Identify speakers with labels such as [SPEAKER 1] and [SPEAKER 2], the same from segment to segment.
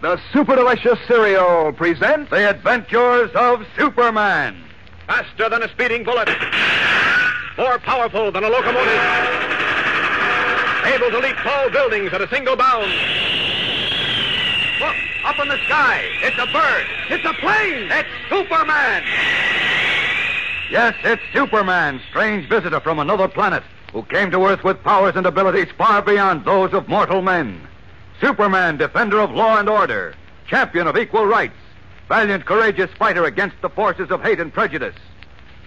[SPEAKER 1] the Super Delicious cereal presents The Adventures of Superman.
[SPEAKER 2] Faster than a speeding bullet. More powerful than a locomotive. Able to leap tall buildings at a single bound. Look, up in the sky. It's a bird. It's a plane. It's Superman.
[SPEAKER 1] Yes, it's Superman, strange visitor from another planet, who came to Earth with powers and abilities far beyond those of mortal men. Superman, defender of law and order, champion of equal rights, valiant, courageous fighter against the forces of hate and prejudice.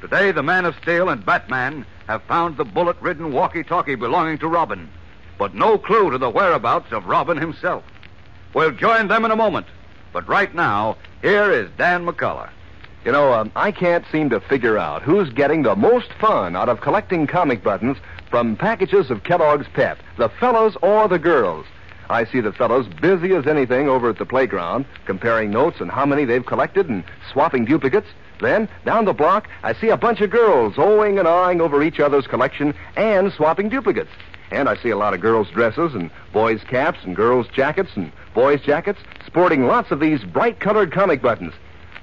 [SPEAKER 1] Today, the Man of Steel and Batman have found the bullet-ridden walkie-talkie belonging to Robin, but no clue to the whereabouts of Robin himself. We'll join them in a moment, but right now, here is Dan McCullough.
[SPEAKER 3] You know, I can't seem to figure out who's getting the most fun out of collecting comic buttons from packages of Kellogg's Pep, the fellows or the girls. I see the fellows busy as anything over at the playground, comparing notes on how many they've collected and swapping duplicates. Then, down the block, I see a bunch of girls ohing and awing over each other's collection and swapping duplicates. And I see a lot of girls' dresses and boys' caps and girls' jackets and boys' jackets sporting lots of these bright-colored comic buttons.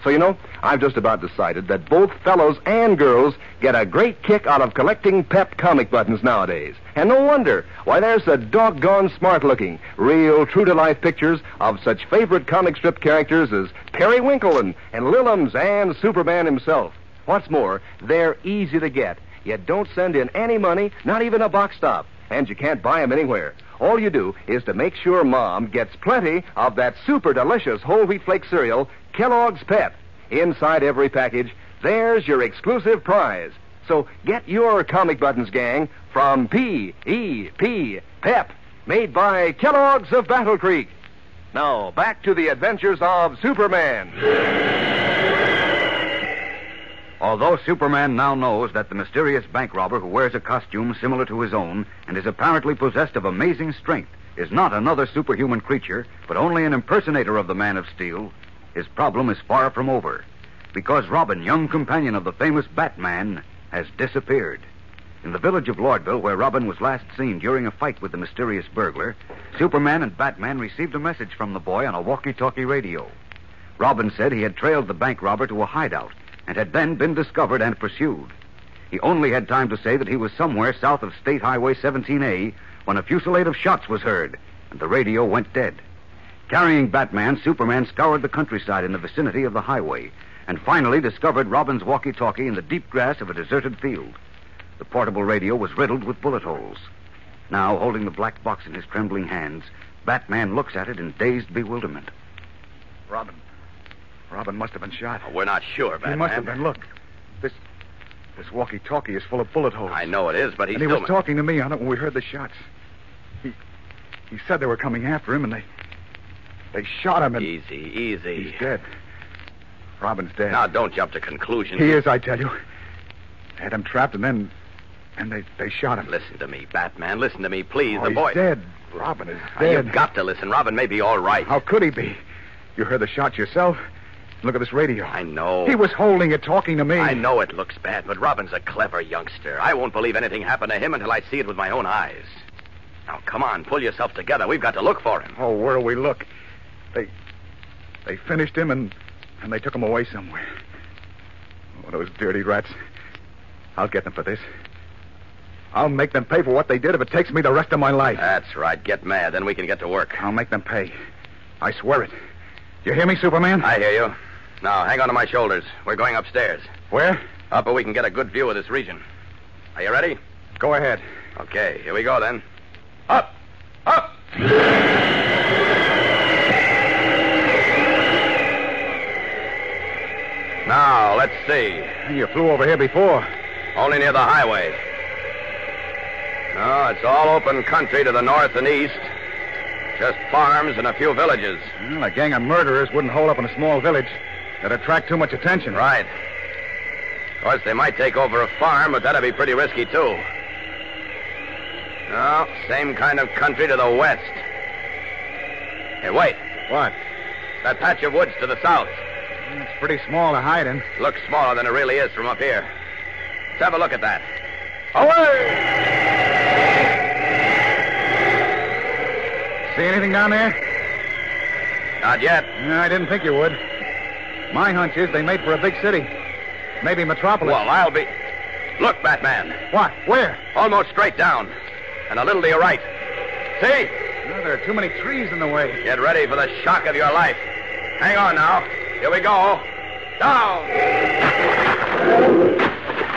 [SPEAKER 3] So, you know, I've just about decided that both fellows and girls get a great kick out of collecting Pep comic buttons nowadays. And no wonder. Why, there's the doggone smart-looking, real, true-to-life pictures of such favorite comic strip characters as Periwinkle and Lillums and Superman himself. What's more, they're easy to get. You don't send in any money, not even a box stop. And you can't buy them anywhere. All you do is to make sure Mom gets plenty of that super delicious whole wheat flake cereal, Kellogg's Pep. Inside every package, there's your exclusive prize. So get your comic buttons, gang, from P.E.P. Pep, made by Kellogg's of Battle Creek. Now, back to the adventures of Superman.
[SPEAKER 1] Although Superman now knows that the mysterious bank robber who wears a costume similar to his own and is apparently possessed of amazing strength is not another superhuman creature, but only an impersonator of the Man of Steel, his problem is far from over, because Robin, young companion of the famous Batman, has disappeared. In the village of Lordville, where Robin was last seen during a fight with the mysterious burglar, Superman and Batman received a message from the boy on a walkie-talkie radio. Robin said he had trailed the bank robber to a hideout and had then been discovered and pursued. He only had time to say that he was somewhere south of State Highway 17A when a fusillade of shots was heard, and the radio went dead. Carrying Batman, Superman scoured the countryside in the vicinity of the highway and finally discovered Robin's walkie-talkie in the deep grass of a deserted field. The portable radio was riddled with bullet holes. Now, holding the black box in his trembling hands, Batman looks at it in dazed bewilderment.
[SPEAKER 4] Robin must have been shot.
[SPEAKER 2] We're not sure, Batman.
[SPEAKER 4] He must have been. Look, this walkie-talkie is full of bullet holes.
[SPEAKER 2] I know it is, but
[SPEAKER 4] he was talking to me on it when we heard the shots. He said they were coming after him, and they shot him. And
[SPEAKER 2] Easy.
[SPEAKER 4] He's dead. Robin's dead.
[SPEAKER 2] Now, don't jump to conclusions.
[SPEAKER 4] He is, I tell you. They had him trapped, and they shot him.
[SPEAKER 2] Listen to me, Batman. Listen to me, please.
[SPEAKER 4] Oh,
[SPEAKER 2] the boy.
[SPEAKER 4] He's dead. Robin is
[SPEAKER 2] Now,
[SPEAKER 4] dead.
[SPEAKER 2] you've got to listen. Robin may be all right.
[SPEAKER 4] How could he be? You heard the shots yourself. Look at this radio.
[SPEAKER 2] I know.
[SPEAKER 4] He was holding it, talking to me.
[SPEAKER 2] I know it looks bad, but Robin's a clever youngster. I won't believe anything happened to him until I see it with my own eyes. Now, come on, pull yourself together. We've got to look for him.
[SPEAKER 4] Oh, where'll we look? They finished him, and they took him away somewhere. Oh, those dirty rats. I'll get them for this. I'll make them pay for what they did if it takes me the rest of my life.
[SPEAKER 2] That's right. Get mad, then we can get to work.
[SPEAKER 4] I'll make them pay. I swear it. You hear me, Superman?
[SPEAKER 2] I hear you. Now, hang on to my shoulders. We're going upstairs.
[SPEAKER 4] Where?
[SPEAKER 2] Up where we can get a good view of this region. Are you ready?
[SPEAKER 4] Go ahead.
[SPEAKER 2] Okay, here we go then. Up! Up! Now, let's see.
[SPEAKER 4] You flew over here before.
[SPEAKER 2] Only near the highway. No, it's all open country to the north and east. Just farms and a few villages.
[SPEAKER 4] Well, a gang of murderers wouldn't hold up in a small village. That'd attract too much attention.
[SPEAKER 2] Right. Of course, they might take over a farm, but that'd be pretty risky, too. No, same kind of country to the west. Hey, wait.
[SPEAKER 4] What?
[SPEAKER 2] That patch of woods to the south.
[SPEAKER 4] It's pretty small to hide in.
[SPEAKER 2] Looks smaller than it really is from up here. Let's have a look at that.
[SPEAKER 4] Away! See anything down there?
[SPEAKER 2] Not yet.
[SPEAKER 4] No, I didn't think you would. My hunch is they made for a big city. Maybe Metropolis.
[SPEAKER 2] Well, I'll be... Look, Batman.
[SPEAKER 4] What? Where?
[SPEAKER 2] Almost straight down. And a little to your right. See?
[SPEAKER 4] No, there are too many trees in the way.
[SPEAKER 2] Get ready for the shock of your life. Hang on now. Here we go. Down!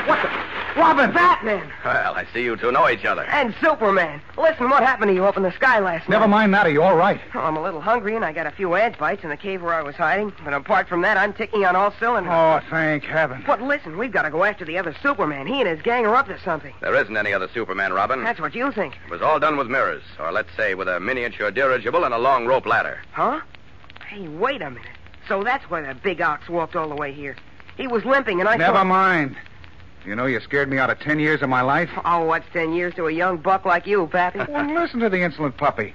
[SPEAKER 4] What the... Robin!
[SPEAKER 5] Batman!
[SPEAKER 2] Well, I see you two know each other.
[SPEAKER 5] And Superman. Listen, what happened to you up in the sky last night?
[SPEAKER 4] Never mind that. Are you all right?
[SPEAKER 5] Oh, I'm a little hungry, and I got a few ant bites in the cave where I was hiding. But apart from that, I'm ticking on all cylinders.
[SPEAKER 4] Oh, thank heaven.
[SPEAKER 5] But listen, we've got to go after the other Superman. He and his gang are up to something.
[SPEAKER 2] There isn't any other Superman, Robin.
[SPEAKER 5] That's what you think.
[SPEAKER 2] It was all done with mirrors, or let's say with a miniature dirigible and a long rope ladder.
[SPEAKER 5] Huh? Hey, wait a minute. So that's why the big ox walked all the way here. He was limping, and I
[SPEAKER 4] Never
[SPEAKER 5] thought...
[SPEAKER 4] mind. You know you scared me out of 10 years of my life.
[SPEAKER 5] Oh, what's 10 years to a young buck like you, Pappy?
[SPEAKER 4] Well, listen to the insolent puppy.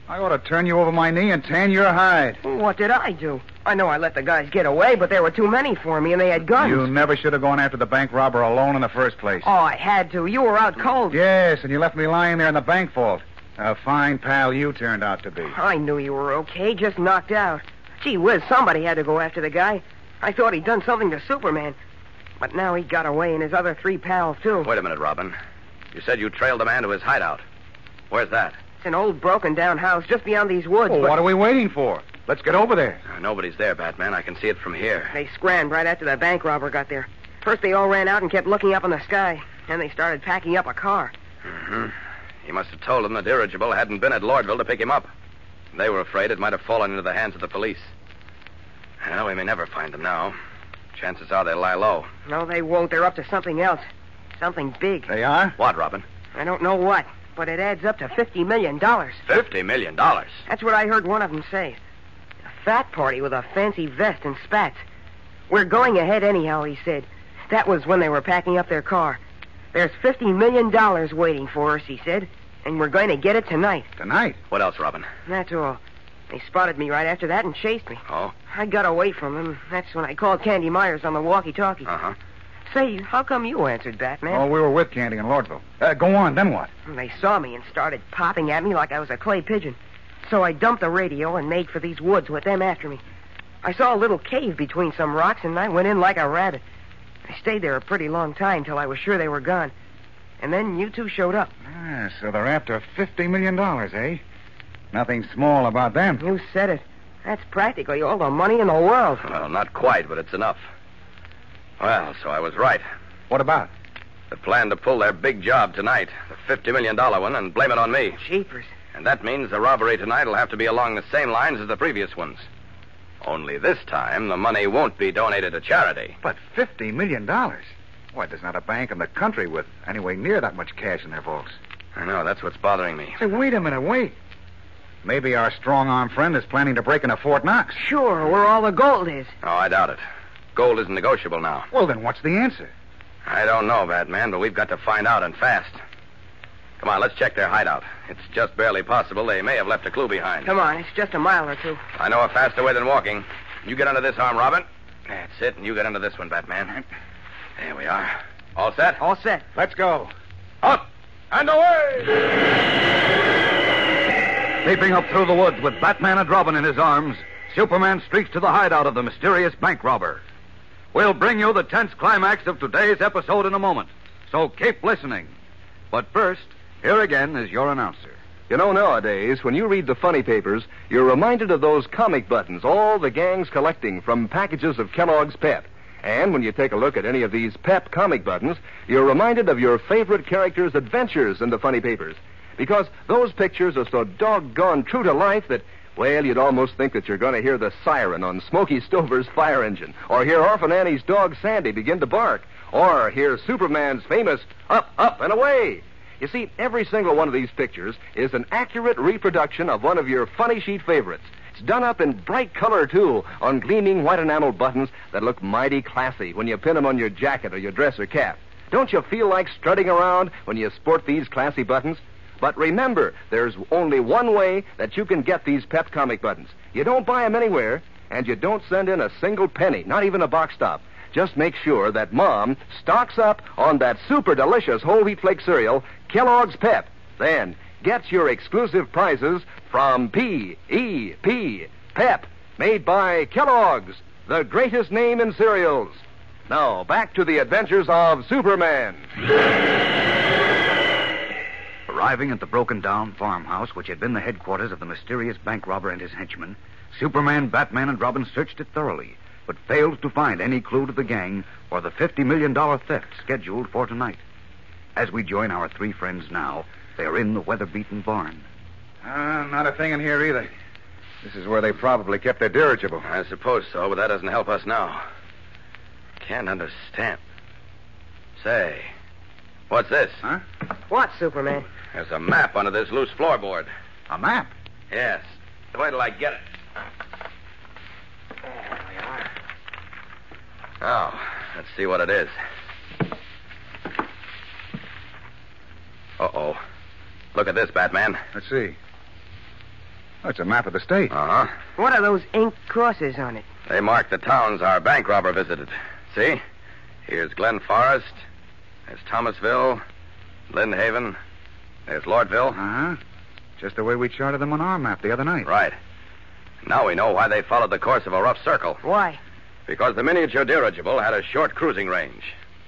[SPEAKER 4] I ought to turn you over my knee and tan your hide.
[SPEAKER 5] What did I do? I know I let the guys get away, but there were too many for me, and they had guns.
[SPEAKER 4] You never should have gone after the bank robber alone in the first place.
[SPEAKER 5] Oh, I had to. You were out cold.
[SPEAKER 4] Yes, and you left me lying there in the bank vault. A fine pal you turned out to be.
[SPEAKER 5] I knew you were okay, just knocked out. Gee whiz, somebody had to go after the guy. I thought he'd done something to Superman. But now he got away, and his other 3 pals, too.
[SPEAKER 2] Wait a minute, Robin. You said you trailed the man to his hideout. Where's that?
[SPEAKER 5] It's an old broken-down house just beyond these woods.
[SPEAKER 4] Well,
[SPEAKER 5] but
[SPEAKER 4] what are we waiting for? Let's get over there.
[SPEAKER 2] Nobody's there, Batman. I can see it from here.
[SPEAKER 5] They scrammed right after the bank robber got there. First, they all ran out and kept looking up in the sky. Then they started packing up a car.
[SPEAKER 2] Mm-hmm. He must have told them the dirigible hadn't been at Lordville to pick him up. They were afraid it might have fallen into the hands of the police. Well, we may never find them now. Chances are they'll lie low.
[SPEAKER 5] No, they won't. They're up to something else. Something big.
[SPEAKER 4] They are?
[SPEAKER 2] What, Robin?
[SPEAKER 5] I don't know what, but it adds up to $50 million.
[SPEAKER 2] $50 million?
[SPEAKER 5] That's what I heard one of them say. A fat party with a fancy vest and spats. We're going ahead anyhow, he said. That was when they were packing up their car. There's $50 million waiting for us, he said, and we're going to get it tonight.
[SPEAKER 4] Tonight?
[SPEAKER 2] What else, Robin?
[SPEAKER 5] That's all. They spotted me right after that and chased me.
[SPEAKER 2] Oh?
[SPEAKER 5] I got away from them. That's when I called Candy Myers on the walkie-talkie.
[SPEAKER 2] Uh-huh.
[SPEAKER 5] Say, how come you answered, Batman?
[SPEAKER 4] Oh, we were with Candy in Lordville. Go on, then what?
[SPEAKER 5] They saw me and started popping at me like I was a clay pigeon. So I dumped the radio and made for these woods with them after me. I saw a little cave between some rocks, and I went in like a rabbit. I stayed there a pretty long time till I was sure they were gone. And then you two showed up.
[SPEAKER 4] Ah, so they're after $50 million, eh? Nothing small about them.
[SPEAKER 5] You said it. That's practically all the money in the world.
[SPEAKER 2] Well, not quite, but it's enough. Well, so I was right.
[SPEAKER 4] What about?
[SPEAKER 2] They plan to pull their big job tonight, the $50 million one, and blame it on me.
[SPEAKER 5] Jeepers.
[SPEAKER 2] And that means the robbery tonight will have to be along the same lines as the previous ones. Only this time, the money won't be donated to charity.
[SPEAKER 4] But $50 million? Why, there's not a bank in the country with anywhere near that much cash in their vaults.
[SPEAKER 2] I know, that's what's bothering me.
[SPEAKER 4] Say, wait a minute, wait. Maybe our strong-arm friend is planning to break into Fort Knox.
[SPEAKER 5] Sure, where all the gold is.
[SPEAKER 2] Oh, I doubt it. Gold isn't negotiable now.
[SPEAKER 4] Well, then what's the answer?
[SPEAKER 2] I don't know, Batman, but we've got to find out, and fast. Come on, let's check their hideout. It's just barely possible they may have left a clue behind.
[SPEAKER 5] Come on, it's just a mile or two.
[SPEAKER 2] I know a faster way than walking. You get under this arm, Robin. That's it, and you get under this one, Batman. There we are. All set?
[SPEAKER 5] All set.
[SPEAKER 4] Let's go.
[SPEAKER 2] Up and away!
[SPEAKER 1] Leaping up through the woods with Batman and Robin in his arms, Superman streaks to the hideout of the mysterious bank robber. We'll bring you the tense climax of today's episode in a moment, so keep listening. But first, here again is your announcer.
[SPEAKER 3] You know, nowadays, when you read the funny papers, you're reminded of those comic buttons all the gang's collecting from packages of Kellogg's Pep. And when you take a look at any of these Pep comic buttons, you're reminded of your favorite characters' adventures in the funny papers. Because those pictures are so doggone true to life that, well, you'd almost think that you're going to hear the siren on Smokey Stover's fire engine, or hear Orphan Annie's dog Sandy begin to bark, or hear Superman's famous up, up, and away. You see, every single one of these pictures is an accurate reproduction of one of your funny sheet favorites. It's done up in bright color, too, on gleaming white enamel buttons that look mighty classy when you pin them on your jacket or your dress or cap. Don't you feel like strutting around when you sport these classy buttons? But remember, there's only one way that you can get these Pep comic buttons. You don't buy them anywhere, and you don't send in a single penny, not even a box top. Just make sure that Mom stocks up on that super delicious whole wheat flake cereal, Kellogg's Pep. Then get your exclusive prizes from P.E.P., Pep, made by Kellogg's, the greatest name in cereals. Now, back to the adventures of Superman.
[SPEAKER 1] Arriving at the broken-down farmhouse, which had been the headquarters of the mysterious bank robber and his henchmen, Superman, Batman, and Robin searched it thoroughly, but failed to find any clue to the gang or the $50 million theft scheduled for tonight. As we join our three friends now, they are in the weather-beaten barn.
[SPEAKER 4] Not a thing in here either. This is where they probably kept their dirigible.
[SPEAKER 2] I suppose so, but that doesn't help us now. Can't understand. Say, what's this?
[SPEAKER 4] Huh?
[SPEAKER 5] What, Superman?
[SPEAKER 2] There's a map under this loose floorboard.
[SPEAKER 4] A map?
[SPEAKER 2] Yes. Where till I get it?
[SPEAKER 5] There we are.
[SPEAKER 2] Oh, let's see what it is. Uh-oh. Look at this, Batman.
[SPEAKER 4] Let's see. Oh, it's a map of the state.
[SPEAKER 2] Uh-huh.
[SPEAKER 5] What are those ink crosses on it?
[SPEAKER 2] They mark the towns our bank robber visited. See? Here's Glen Forest. There's Thomasville. Lyndhaven. There's Lordville.
[SPEAKER 4] Uh-huh. Just the way we charted them on our map the other night.
[SPEAKER 2] Right. Now we know why they followed the course of a rough circle.
[SPEAKER 5] Why?
[SPEAKER 2] Because the miniature dirigible had a short cruising range.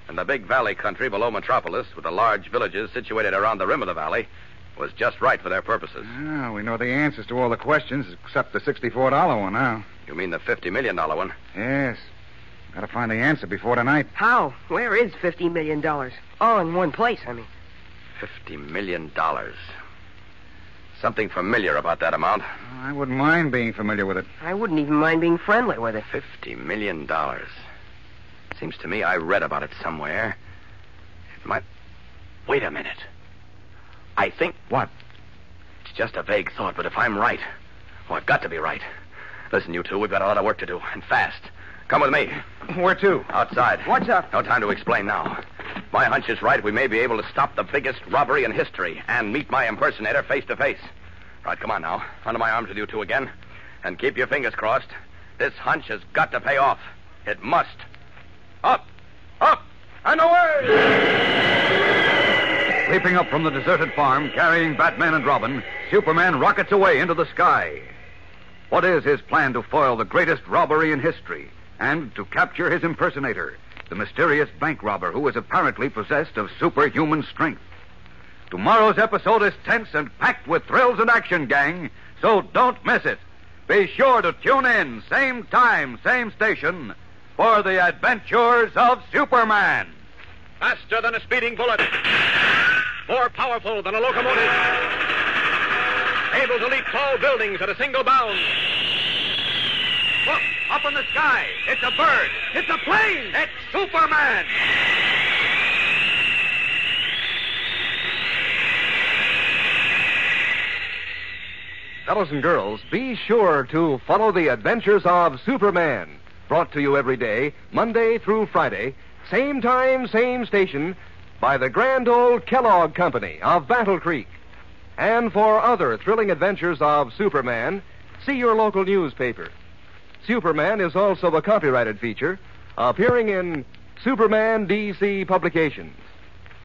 [SPEAKER 2] And the big valley country below Metropolis, with the large villages situated around the rim of the valley, was just right for their purposes.
[SPEAKER 4] We know the answers to all the questions, except the $64 one now.
[SPEAKER 2] You mean the $50 million one?
[SPEAKER 4] Yes. Gotta find the answer before tonight.
[SPEAKER 5] How? Where is $50 million? All in one place, I mean.
[SPEAKER 2] $50 million. Something familiar about that amount.
[SPEAKER 4] I wouldn't mind being familiar with it.
[SPEAKER 5] I wouldn't even mind being friendly with it.
[SPEAKER 2] $50 million. Seems to me I read about it somewhere. It might... Wait a minute. I think...
[SPEAKER 4] What?
[SPEAKER 2] It's just a vague thought, but if I'm right... Oh, I've got to be right. Listen, you two, we've got a lot of work to do, and fast. Come with me.
[SPEAKER 4] Where to?
[SPEAKER 2] Outside.
[SPEAKER 5] What's up?
[SPEAKER 2] No time to explain now. My hunch is right. We may be able to stop the biggest robbery in history and meet my impersonator face to face. Right, come on now. Under my arms with you two again. And keep your fingers crossed. This hunch has got to pay off. It must. Up! Up! And away!
[SPEAKER 1] Leaping up from the deserted farm, carrying Batman and Robin, Superman rockets away into the sky. What is his plan to foil the greatest robbery in history and to capture his impersonator, the mysterious bank robber who is apparently possessed of superhuman strength? Tomorrow's episode is tense and packed with thrills and action, gang, so don't miss it. Be sure to tune in, same time, same station, for the adventures of Superman.
[SPEAKER 6] Faster than a speeding bullet. More powerful than a locomotive. Able to leap tall buildings at a single bound.
[SPEAKER 1] Look, up in the sky. It's a bird. It's a plane. It's Superman.
[SPEAKER 3] Fellows and girls, be sure to follow the adventures of Superman. Brought to you every day, Monday through Friday, same time, same station, by the grand old Kellogg Company of Battle Creek. And for other thrilling adventures of Superman, see your local newspaper. Superman is also a copyrighted feature appearing in Superman DC Publications.